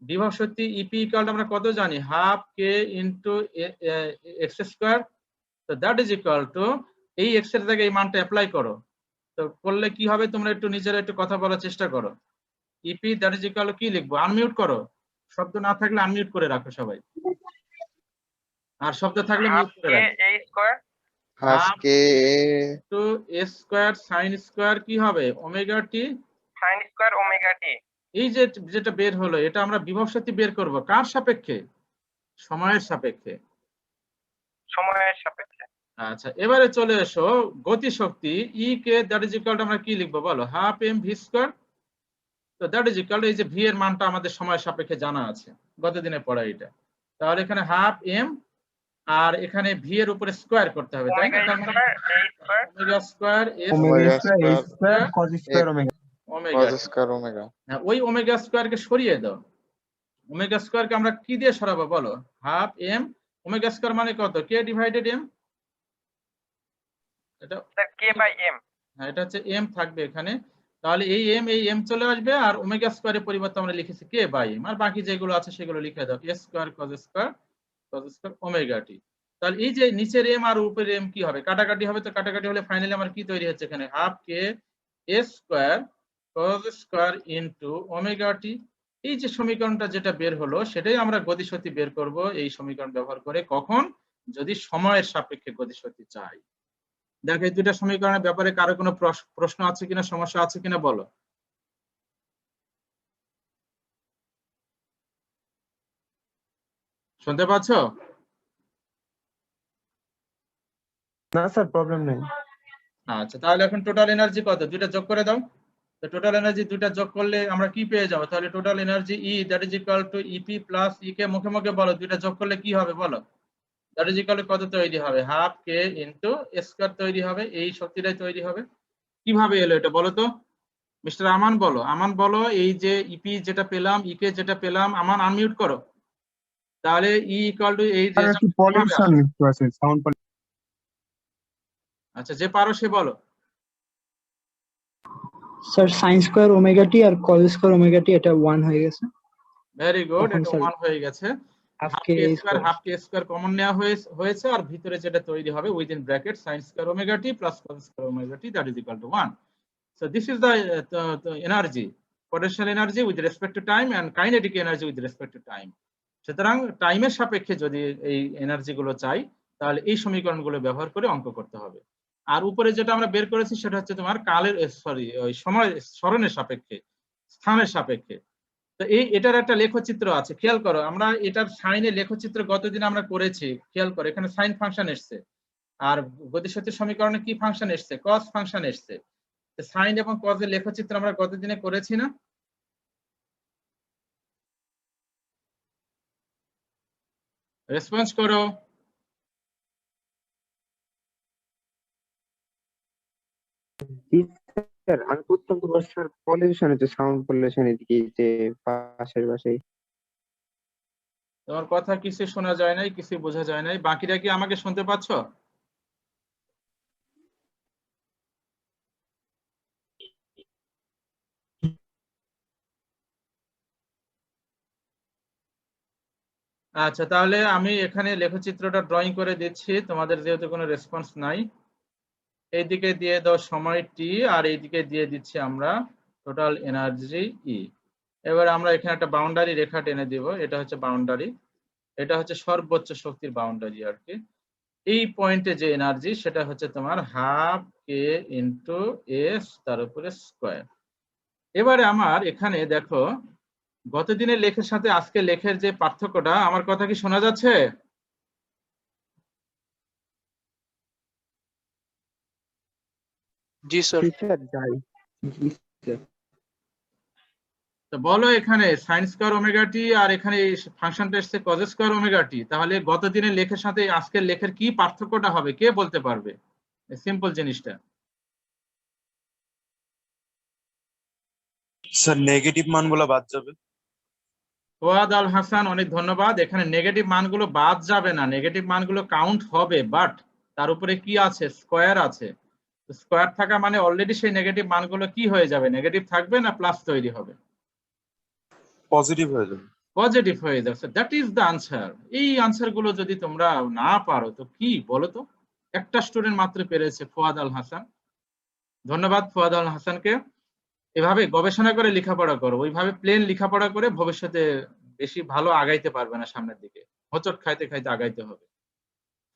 বিভব শক্তি EP ইকুয়াল টু আমরা কত জানি, half k into x square. তো দ্যাট ইজ ইকুয়াল টু এই x এর জায়গায় এই মানটা অ্যাপ্লাই করো, তো করলে কি হবে তোমরা একটু নিজেরা একটু কথা বলার চেষ্টা করো। EP that is equal to কি লিখবো, আনমিউট করো, শব্দ না থাকলে আনমিউট করে রাখো সবাই, আর শব্দ থাকলে হাফ মিউট করে কে রাখো। a স্কয়ার হাফ হাফ কে two a square sin square কি হবে omega T. sin square omega T. এই যে যেটা বের হলো এটা আমরা বিভব শক্তি বের করব কার সাপেক্ষে, সময়ের সাপেক্ষে। সময়ের সাপেক্ষে। আচ্ছা এবারে চলে এসো গতি শক্তি E K that is equal to আমরা কি লিখবো বলো, হাফ m v স্কয়ার। তো দ্যাট ইজ ইকুয়াল টু এই যে v এর মানটা আমাদের সময়ের সাপেক্ষে জানা আছে, গত দিনে পড়া এটা। তাহলে এখানে হাফ m আর এখানে v এর উপরে স্কয়ার করতে হবে, তাই না? ওমেগা তার মানে square a square omega square s omega omega square a square square cos square omega. Omega. cos square omega. হ্যাঁ ওই ওমেগা স্কয়ারকে সরিয়ে দাও, ওমেগা স্কয়ারকে আমরা কি দিয়ে সরাবো বলো, হাফ m, ওমেগা স্কয়ার মানে কত k ডিভাইডেড m, এটা স্যার k বাই m। হ্যাঁ এটা হচ্ছে m থাকবে এখানে, তাহলে এই m চলে আসবে, আর ওমেগা স্কয়ারের পরিবর্তে আমরা লিখেছি k বাই m, আর বাকি যেগুলো আছে সেগুলো লিখে দাও, a square cos square omega T. তাহলে এই যে নিচের m আর উপরের m কি হবে, কাটাকাটি হবে, তো কাটাকাটি হলে ফাইনালি আমার কি তৈরি হচ্ছে এখানে, half k a square cos square into omega T. এই যে সমীকরণটা যেটা বের হলো সেটাই আমরা গতিশক্তি বের করব এই সমীকরণ ব্যবহার করে, কখন, যদি সময়ের সাপেক্ষে গতিশক্তি চাই। দেখো এই দুইটা সমীকরণের ব্যাপারে কারো কোনো প্রশ্ন আছে কিনা, সমস্যা আছে কিনা বলো। শুনতে পাচ্ছ? না স্যার প্রবলেম নেই। আচ্ছা তাহলে এখন টোটাল এনার্জি কত, দুইটা যোগ করে দাও। তো টোটাল এনার্জি দুইটা যোগ করলে আমরা কি পেয়ে যাবো, তাহলে total energy E that is equal two EP plus E কে মুখে মুখে বলো, দুইটা যোগ করলে কি হবে বলো, দ্যাট ইজ ইকুয়াল টু কত তৈরি হবে, হাফ k ইনটু স্কয়ার তৈরি হবে, এই শক্তিটাই তৈরি হবে। কিভাবে এলো এটা বলো তো, মিস্টার আমান বলো, আমান বলো, এই যে EP যেটা পেলাম, E কে যেটা পেলাম, আমান আনমিউট করো। তাহলে E ইকুয়াল টু এই যে পলিউশন লিখতে আছে, সাউন্ড পলিউশন। আচ্ছা যে পারো সে বলো। Sir sin square omega T আর cos স্কয়ার ওমেগা টি এটা 1 হয়ে গেছে। ভেরি গুড, তখন এটা স্যার 1 হয়ে গেছে। Half half K K a square square. Common নেওয়া হয়েছে, আর ভিতরে যেটা তৈরি হবে within bracket sin square omega T plus cos square omega T that is equal two 1। So this is the energy, potential energy with respect to time and kinetic energy with respect to time. সুতরাং টাইমের সাপেক্ষে যদি এই energy গুলো চাই তাহলে এই সমীকরণগুলো ব্যবহার করে অঙ্ক করতে হবে। আর উপরে যেটা আমরা বের করেছি সেটা হচ্ছে তোমার কালের ওই সময় সরণের সাপেক্ষে, স্থানের সাপেক্ষে। তো এটার একটা লেখচিত্র আছে, খেয়াল করো, আমরা এটার সাইনের লেখচিত্র গতদিন আমরা করেছি, খেয়াল করো এখানে সাইন ফাংশন এসছে, আর গতিশক্তির সমীকরণে কি ফাংশন এসছে, কস ফাংশন এসছে। সাইন এবং কস এর লেখচিত্র আমরা গতদিনে করেছি না? রেসপন্স করো। জি স্যার, আমি করতাম তো স্যার, পলিউশন হচ্ছে, সাউন্ড পলিউশন এদিকে যে পাশের পাশে। তোমার কথা কিছু শোনা যায় নাই, কিছু বোঝা যায় নাই, বাকিরা কি আমাকে শুনতে পাচ্ছ? আচ্ছা তাহলে আমি এখানে লেখচিত্রটা ড্রয়িং করে দিচ্ছি, তোমাদের যেহেতু কোনো রেসপন্স নাই। এইদিকে দিয়ে দাও সময় টি, আর এইদিকে দিয়ে দিচ্ছি আমরা টোটাল এনার্জি ই। এবার আমরা এখানে একটা বাউন্ডারি রেখা টেনে দিব, এটা হচ্ছে বাউন্ডারি, এটা হচ্ছে সর্বোচ্চ শক্তির বাউন্ডারি আর কি। এই পয়েন্টে যে এনার্জি সেটা হচ্ছে তোমার হাফ k কে ইন্টু এস তার উপরে স্কোয়ার। এবারে আমার এখানে দেখো গত দিনের লেখের সাথে আজকে লেখের যে পার্থক্যটা, আমার কথা কি শোনা যাচ্ছে? জি স্যার। জি স্যার যাই। জি স্যার। তো বলো এখানে সাইন স্কয়ার ওমেগা টি আর এখানে এই ফাংশনটা এসছে কজ স্কয়ার ওমেগা টি, তাহলে গত দিনের লেখের সাথে আজকের লেখের কি পার্থক্যটা হবে কে বলতে পারবে? সিম্পল জিনিসটা। স্যার নেগেটিভ মানগুলো বাদ যাবে। ফুয়াদ আল হাসান অনেক ধন্যবাদ। এখানে নেগেটিভ মানগুলো বাদ যাবে না, নেগেটিভ মানগুলো কাউন্ট হবে, বাট তার উপরে কি আছে? স্কয়ার আছে। স্কয়ার থাকা মানে অলরেডি সেই নেগেটিভ মানগুলো কি হয়ে যাবে? নেগেটিভ থাকবে না প্লাস তৈরি হবে? পজিটিভ হয়ে যাবে। পজিটিভ হয়ে যাচ্ছে। That is the answer. এই আনসার গুলো যদি তোমরা না পারো তো কি বলো তো? একটা স্টুডেন্ট মাত্র পেরেছে, ফুয়াদ আল হাসান। ধন্যবাদ ফুয়াদ আল হাসানকে। এভাবে গবেষণা করে লেখাপড়া করো, ওইভাবে প্লেন লেখাপড়া করে ভবিষ্যতে বেশি ভালো আগাইতে পারবে না, সামনের দিকে হোঁচট খাইতে খাইতে আগাইতে হবে।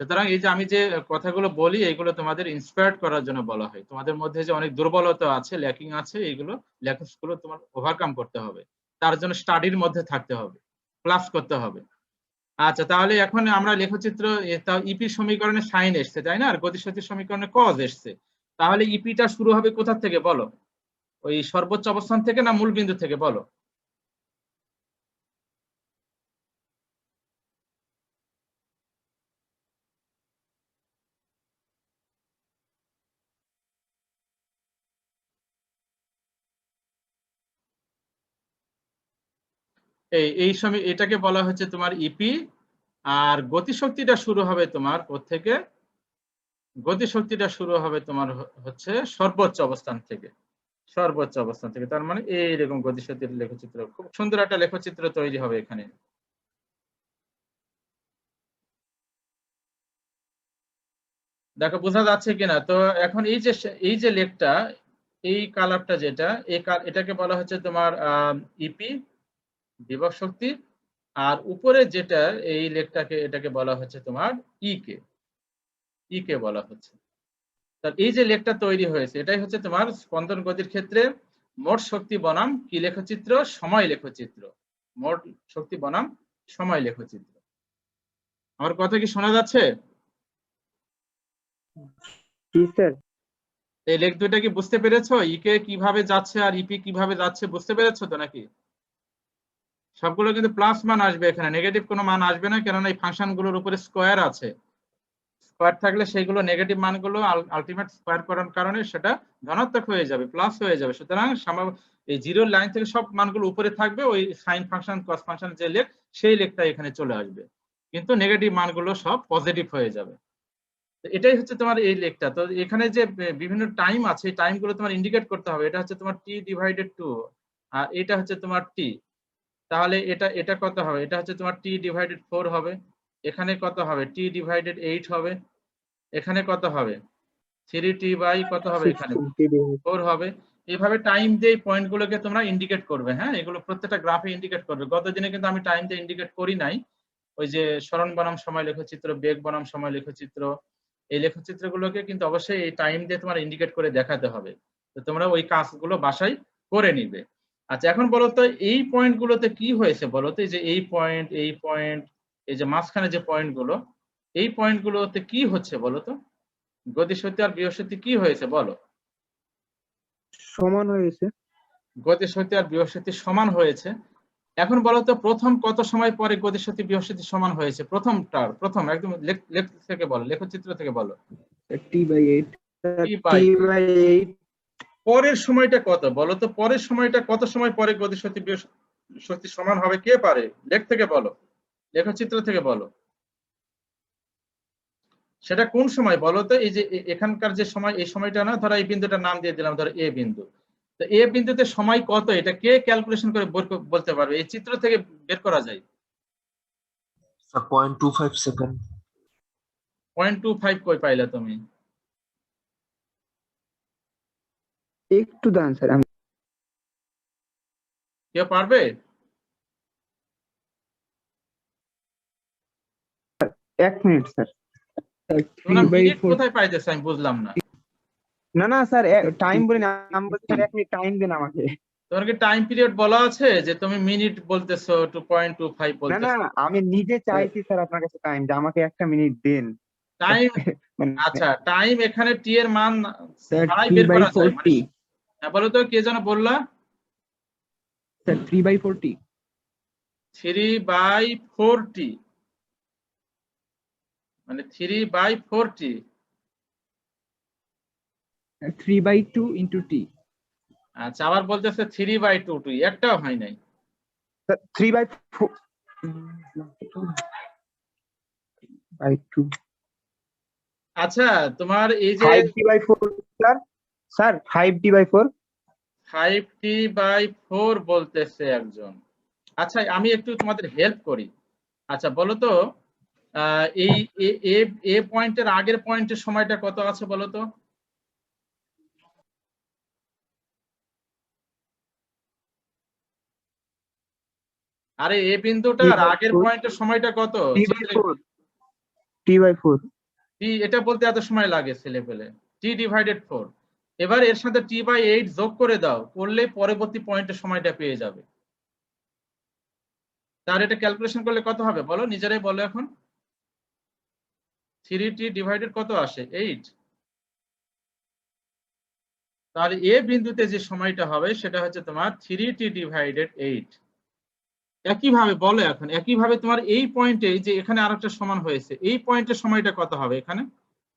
সুতরাং এই যে আমি যে কথাগুলো বলি এইগুলো তোমাদের ইন্সপায়ার্ড করার জন্য বলা হয়। তোমাদের মধ্যে যে অনেক দুর্বলতা আছে, ল্যাকিং আছে, এইগুলো ল্যাকিংসগুলো তোমার ওভারকাম করতে হবে। তার জন্য স্টাডির মধ্যে থাকতে হবে, ক্লাস করতে হবে। আচ্ছা, তাহলে এখন আমরা লেখচিত্র ইপি সমীকরণে সাইন এসছে তাই না, আর গতিশক্তির সমীকরণে কজ এসছে। তাহলে ইপিটা শুরু হবে কোথা থেকে বলো? ওই সর্বোচ্চ অবস্থান থেকে না মূল বিন্দু থেকে বলো? এই সময় এটাকে বলা হচ্ছে তোমার ইপি। আর গতিশক্তিটা শুরু হবে তোমার কোত্থেকে? গতিশক্তিটা শুরু হবে তোমার হচ্ছে সর্বোচ্চ অবস্থান থেকে। সর্বোচ্চ অবস্থান থেকে, তার মানে এইরকম গতিশক্তির লেখচিত্র, খুব সুন্দর একটা লেখচিত্র তৈরি হবে এখানে। দেখো বোঝা যাচ্ছে কিনা? তো এখন এই যে লেখটা, এই কালারটা যেটা, এটাকে বলা হচ্ছে তোমার ইপি বিভব শক্তি। আর উপরে যেটা এই লেখটাকে, এটাকে বলা হচ্ছে তোমার কে বলা হচ্ছে। তার এই যে লেখটা তৈরি হয়েছে এটাই হচ্ছে তোমার স্পন্দন গতির ক্ষেত্রে মোট শক্তি বনাম কি লেখচিত্র? সময় লেখচিত্র। মোট শক্তি বনাম সময় লেখচিত্র। আমার কথা কি শোনা যাচ্ছে? জি স্যার। এই লেখ দুইটা কি বুঝতে পেরেছো? ইকে কিভাবে যাচ্ছে আর ইপি কিভাবে যাচ্ছে বুঝতে পেরেছো তো নাকি? সবগুলো কিন্তু প্লাস মান আসবে, এখানে নেগেটিভ কোনো মান আসবে না, কেননা এই ফাংশন গুলোর উপরে স্কোয়ার আছে। স্কোয়ার থাকলে সেইগুলো নেগেটিভ মানগুলো আলটিমেট স্কোয়ার করার কারণে সেটা ধনাত্মক হয়ে যাবে, প্লাস হয়ে যাবে। সুতরাং এই জিরোর লাইন থেকে সব মানগুলো উপরে থাকবে, ওই সাইন ফাংশন কস ফাংশন যে লেখ সেই লেখটা এখানে চলে আসবে, কিন্তু নেগেটিভ মানগুলো সব পজিটিভ হয়ে যাবে। এটাই হচ্ছে তোমার এই লেখটা। তো এখানে যে বিভিন্ন টাইম আছে এই টাইমগুলো তোমার ইন্ডিকেট করতে হবে। এটা হচ্ছে তোমার t/2 আর এটা হচ্ছে তোমার t। তাহলে এটা কত হবে? এটা হচ্ছে তোমার t/4 হবে। এখানে কত হবে? t/8 হবে। এখানে কত হবে? 3t বাই কত হবে? এখানে 4 হবে। এইভাবে টাইম দিয়ে পয়েন্ট গুলোকে তোমরা ইন্ডিকেট করবে। হ্যাঁ, এগুলো প্রত্যেকটা গ্রাফে ইন্ডিকেট করবে। গত দিনে কিন্তু আমি টাইম দিয়ে ইন্ডিকেট করি নাই। ওই যে সরণ বনাম সময় লেখচিত্র, বেগ বনাম সময় লেখচিত্র, এই লেখচিত্রগুলোকে কিন্তু অবশ্যই এই টাইম দিয়ে তোমার ইন্ডিকেট করে দেখাতে হবে। তো তোমরা ওই কাজগুলো বাসায় করে নিবে। আচ্ছা, এখন বলো তো এই পয়েন্ট গুলোতে কি হয়েছে বলো তো? এই যে এই পয়েন্ট, এই যে মাঝখানে যে পয়েন্ট গুলো, এই পয়েন্ট গুলোতে কি হচ্ছে বলো তো? গতিশক্তি আর বিভবশক্তি কি হয়েছে বলো? সমান হয়েছে। গতিশক্তি আর বিভবশক্তি সমান হয়েছে। এখন বলো তো প্রথম কত সময় পরে গতিশক্তি বিভবশক্তি সমান হয়েছে? প্রথম একদম লেখ থেকে বলো, লেখচিত্র থেকে বলো। t/8 t/8 পরের সময়টা কত বলো তো? পরের সময়টা কত সময় পরে গতিশক্তি বিভবশক্তি সমান হবে? কে পারে? লেখ থেকে বলো, লেখচিত্র থেকে বলো। সেটা কোন সময় বলো তো? এই যে এখানকার যে সময়, এই সময়টা না, ধরো এই বিন্দুটার নাম দিয়ে দিলাম, ধরো এ বিন্দু। তো এ বিন্দুতে সময় কত এটা কে ক্যালকুলেশন করে বলতে পারবে? এই চিত্র থেকে বের করা যায়। 0.25 সেকেন্ড। 0.25 কই পাইলা তুমি? একটু দান স্যার, আমি কেউ পারবে? 1 মিনিট স্যার। তোমরা মিনিট 3/4 কোথায় পাইতেছ আমি বুঝলাম না। না না স্যার টাইম বলি না, আমি বলছি স্যার 1 মিনিট টাইম দেন আমাকে। তোমার কি টাইম পিরিয়ড বলা আছে যে তুমি মিনিট বলতেছো 2.25 না না বলতেছো? আমি নিজে চাইছি স্যার আপনার কাছে টাইম, যে আমাকে 1টা মিনিট দেন। টাইম মানে আচ্ছা, টাইম এখানে টি এর মান স্যার ছাড়াই 3 বের বাই করা যায়, মানে 40 হ্যাঁ বলো তো, কে যেন বললা? স্যার 3 বাই 40 3/40, মানে 3/40। 3 বাই 2 ইনটু টি। আচ্ছা, আবার বলতেছে 3/2, একটাও হয় নাই। 3/4 বাই 2 আচ্ছা, তোমার এই যে 5d/4 sir, sir 5d/4। 5t/4 বলতেছে একজন। আচ্ছা, আমি একটু তোমাদের হেল্প করি। আচ্ছা বলো তো, এই এ পয়েন্টের আগের পয়েন্টের সময়টা কত আছে বলো তো? আরে এ বিন্দুটার আগের পয়েন্টের সময়টা কত? t/4 টি, এটা বলতে এত সময় লাগে ছেলে পেলে। t/4। এবার এর সাথে t/8 যোগ করে দাও, করলে পরবর্তী পয়েন্টের সময়টা পেয়ে যাবে। তার এটা ক্যালকুলেশন করলে কত হবে বলো, নিজেরাই বলো এখন। 3t ডিভাইডেড কত আসে? 8। তাহলে এ বিন্দুতে যে সময়টা হবে সেটা হচ্ছে তোমার 3t/8। একইভাবে বলো এখন, একইভাবে তোমার এই পয়েন্টে যে এখানে আরেকটা সমান হয়েছে, এই পয়েন্টের সময়টা কত হবে এখানে?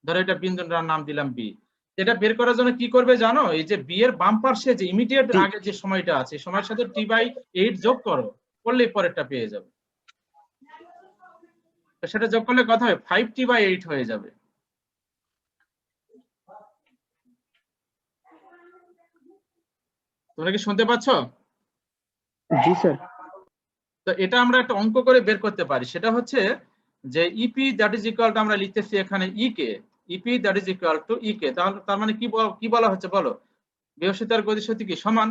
ধরো এটা বিন্দুটার নাম দিলাম বি। এটা বের করার জন্য কি করবে জানো? এই যে বি এর বাম পাশে যে ইমিডিয়েট আগে যে সময়টা আছে, এই সময়ের সাথে t/8 যোগ করো, করলেই পরেরটা পেয়ে যাবে। তো সেটা যোগ করলে কত হবে? 5t/8 হয়ে যাবে। তোমরা কি শুনতে পাচ্ছ? জি স্যার। তো এটা আমরা একটা অঙ্ক করে বের করতে পারি, সেটা হচ্ছে যে EP that is equal to, আমরা লিখতেছি এখানে E K, EP that is equal to E K. তাহলে তার মানে কি বলা হচ্ছে বলো? বিভব আর গতির শক্তি কি সমান?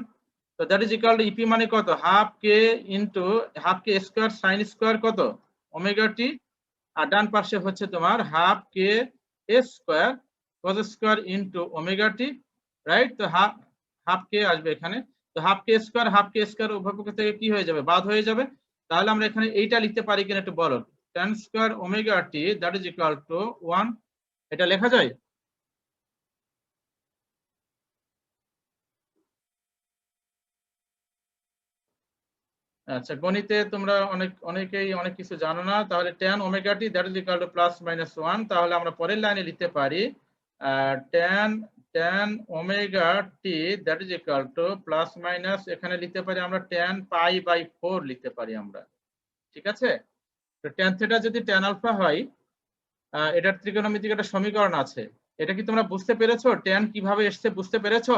তো that is equal to EP মানে কত? Half K into half K square sine square কত? Omega T. আর ডান পাশে হচ্ছে তোমার half K square cos square into omega T, right? তো হাফ কে আসবে এখানে। তো হাফ কে স্কয়ার উভয় পক্ষ থেকে কি হয়ে যাবে? বাদ হয়ে যাবে। তাহলে আমরা এখানে এইটা লিখতে পারি কিনা একটু বলো। tan square omega T that is equal two 1। এটা লেখা যায়? আচ্ছা, গণিতে তোমরা অনেকেই অনেক কিছু জানো না। তাহলে tan omega T that is equal two +-1। তাহলে আমরা পরের লাইনে লিখতে পারি tan omega T that is equal to plus এখানে লিখতে পারি আমরা tan π/4 লিখতে পারি আমরা। ঠিক আছে? তো tan থিটা যদি tan আলফা হয়, এটার ত্রিকোণমিতিক একটা সমীকরণ আছে। এটা কি তোমরা বুঝতে পেরেছো? tan কিভাবে এসছে বুঝতে পেরেছো?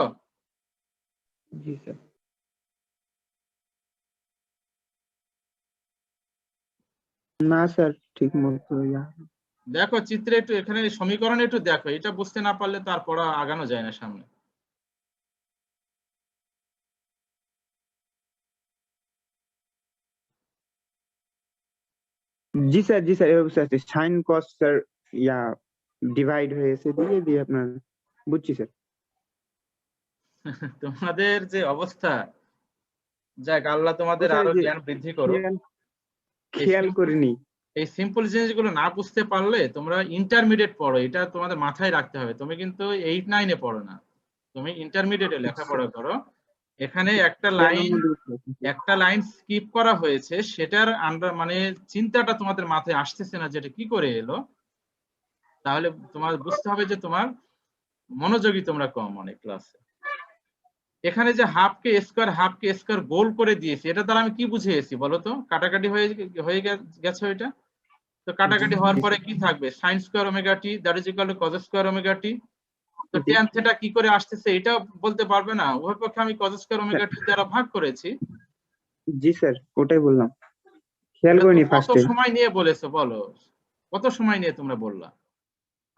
জি স্যার। না স্যার ঠিক মতো দেখো চিত্রে একটু, এখানে সমীকরণে একটু দেখো, এটা বুঝতে না পারলে তার পড়া আগানো যায় না সামনে। জি স্যার, জি স্যার, এভাবে বুঝতে পারছি। সাইন কস স্যার ডিভাইড হয়েছে দিয়ে দিয়ে আপনার বুঝছি স্যার। তোমাদের যে অবস্থা, যাক আল্লাহ তোমাদের স্যার আরো যে জ্ঞান বৃদ্ধি করো। খেয়াল করিনি। এই সিম্পল জিনিসগুলো না বুঝতে পারলে তোমরা ইন্টারমিডিয়েট পড়ো, এটা তোমাদের মাথায় রাখতে হবে। তুমি কিন্তু 8-9-এ পড়ো না, তুমি ইন্টারমিডিয়েটে লেখাপড়া করো। এখানে একটা লাইন স্কিপ করা হয়েছে, সেটার মানে চিন্তাটা তোমাদের মাথায় আসতেছে না যেটা কি করে এলো। তাহলে তোমার বুঝতে হবে যে তোমার মনোযোগী তোমরা কম অনেক ক্লাসে। এখানে যে হাফ কে স্কয়ার গোল করে দিয়েছি, এটা দ্বারা আমি কি বুঝিয়েছি বলো তো? কাটাকাটি হয়ে গেছে ওইটা। তো কাটাকাটি হওয়ার পরে কি থাকবে? Sine square omega T that is equal to cos square omega T. তো tan থিটা কি করে আসতেছে এটা বলতে পারবে না, উভয় পক্ষে আমি কজ স্কয়ার ওমেগা টি দ্বারা ভাগ করেছি। জি স্যার, ওটাই বললাম, খেয়াল এটা করিনি কত ফার্স্টে। সময় নিয়ে বলেছো বলো? কত সময় নিয়ে তোমরা বললা?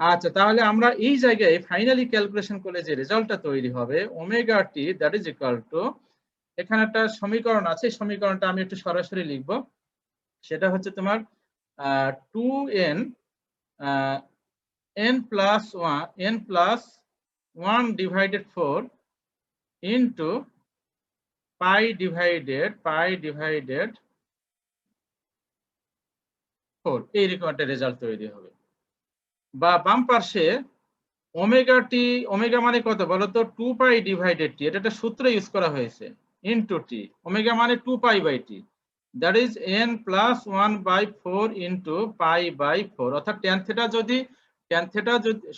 আচ্ছা, তাহলে আমরা এই জায়গায় ফাইনালি ক্যালকুলেশন করলে যে রেজাল্টটা তৈরি হবে omega T that is equal two, এখানে একটা সমীকরণ আছে, সমীকরণটা আমি একটু সরাসরি লিখবো। সেটা হচ্ছে তোমার 2n n+1 1/4 into pi divided 4 এইরকম একটা রেজাল্ট তৈরি হবে। বা বাম পাশে ওমেগা টি, ওমেগা মানে কত বলো তো 2 পাই ডিভাইডেড টি, এটা একটা সূত্র ইউজ করা হয়েছে, ইনটু টি। ওমেগা মানে 2 pi by T, that is n plus 1/4 into pi by 4। অর্থাৎ tan থিটা যদি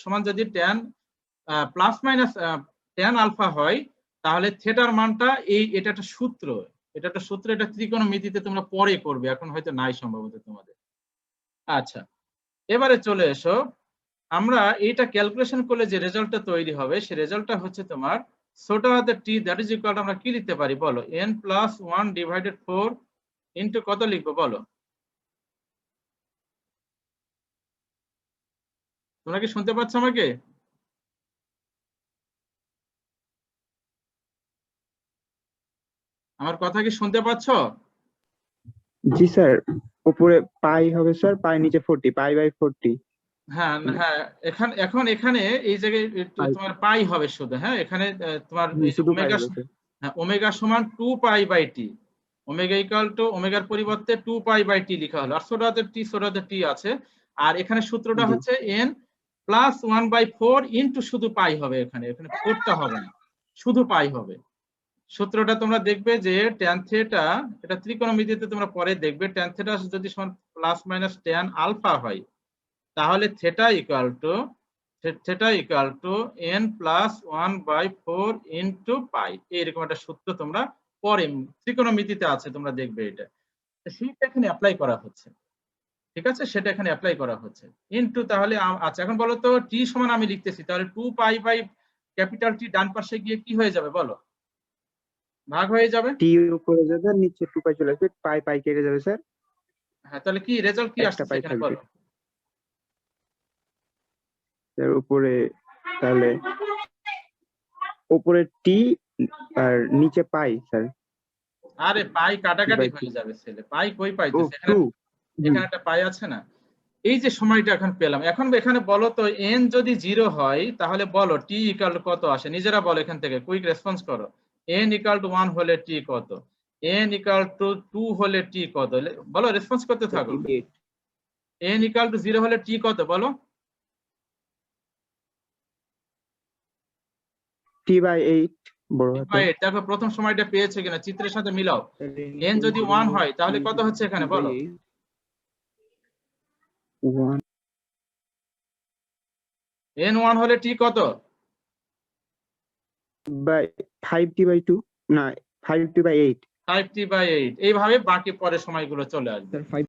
সমান যদি tan plus minus tan alpha হয়, তাহলে থিটার মানটা এটা একটা সূত্র, এটা ত্রিকোণমিতিতে তোমরা পরে করবে, এখন হয়তো নাই সম্ভবত তোমাদের। আচ্ছা, এবারে চলে এসো, আমরা এইটা ক্যালকুলেশন করলে যে রেজাল্টটা তৈরি হবে সেই রেজাল্টটা হচ্ছে তোমার ছোট হাতের টি, দ্যাট ইজ ইকুয়াল টু আমরা কি লিখতে পারি বলো, n প্লাস 1/4 ইনটু কত লিখবো বলো? তোমরা কি শুনতে পাচ্ছ আমাকে? আমার কথা কি শুনতে পাচ্ছ? জি স্যার, উপরে পাই হবে স্যার, পাই নিচে 40, পাই বাই 40। হ্যাঁ হ্যাঁ, এখন এখানে এই জায়গায় পাই। তোমার পাই হবে শুধু। হ্যাঁ, এখানে তোমার শুধু পাই ওমেগা, হবে স্যার। হ্যাঁ ওমেগা সমান 2 pi by T, omega equal to ওমেগার পরিবর্তে 2 পাই বাই টি লেখা হলো, আর ছোট হাতের টি আছে। আর এখানে সূত্রটা জি। হচ্ছে n প্লাস 1/4 ইনটু শুধু পাই হবে, এখানে 4টা হবে না, শুধু পাই হবে। সূত্রটা তোমরা দেখবে যে tan থিটা, এটা ত্রিকোণমিতিতে তোমরা পরে দেখবে, tan থিটা যদি সমান প্লাস মাইনাস tan আলফা হয়, তাহলে theta equal to n plus 1/4 into পাই, এইরকম একটা সূত্র তোমরা পরে ত্রিকোণমিতিতে আছে, তোমরা দেখবে এটা। সেটা এখানে অ্যাপ্লাই করা হচ্ছে, ঠিক আছে, সেটা এখানে অ্যাপ্লাই করা হচ্ছে ইনটু। তাহলে আচ্ছা, এখন বলো তো টি সমান আমি লিখতেছি, তাহলে 2 পাই বাই ক্যাপিটাল টি ডান পাশে গিয়ে কি হয়ে যাবে বলো? ভাগ হয়ে যাবে। টি উপরে যাবে আর নিচে 2 পাই চলে আসবে, পাই পাই কেটে যাবে স্যার। হ্যাঁ, তাহলে কি রেজাল্ট কি একটা আসছে পাই এখানে থাকবে। বলো? স্যার উপরে তাহলে উপরে টি আর নিচে পাই স্যার। আরে পাই কাটাকাটি by হয়ে যাবে ছেলে, পাই কই ও পাইতেছে, 2। এখানে একটা পাই আছে না। এই যে সময়টা এখন পেলাম, এখন এখানে বলো তো n যদি 0 হয় তাহলে বলো টি ইকুয়াল টু কত আসে, নিজেরা বলো, এখান থেকে কুইক রেসপন্স করো। n ইকুয়াল টু 1 হলে টি কত, n ইকুয়াল টু 2 হলে টি কত, বলো, রেসপন্স করতে থাকো। n ইকুয়াল টু 0 হলে টি কত বলো? টি বাই 8 বড় হাতে। দেখো প্রথম সময়টা পেয়েছে কিনা, চিত্রের সাথে মিলাও। n যদি 1 হয় তাহলে কত হচ্ছে এখানে বলো? 1 n 1 হলে টি কত? বাই 5t বাই 2, না 5t বাই 8 5t/8। এইভাবে বাকি পরের সময়গুলো চলে আসবে। স্যার 5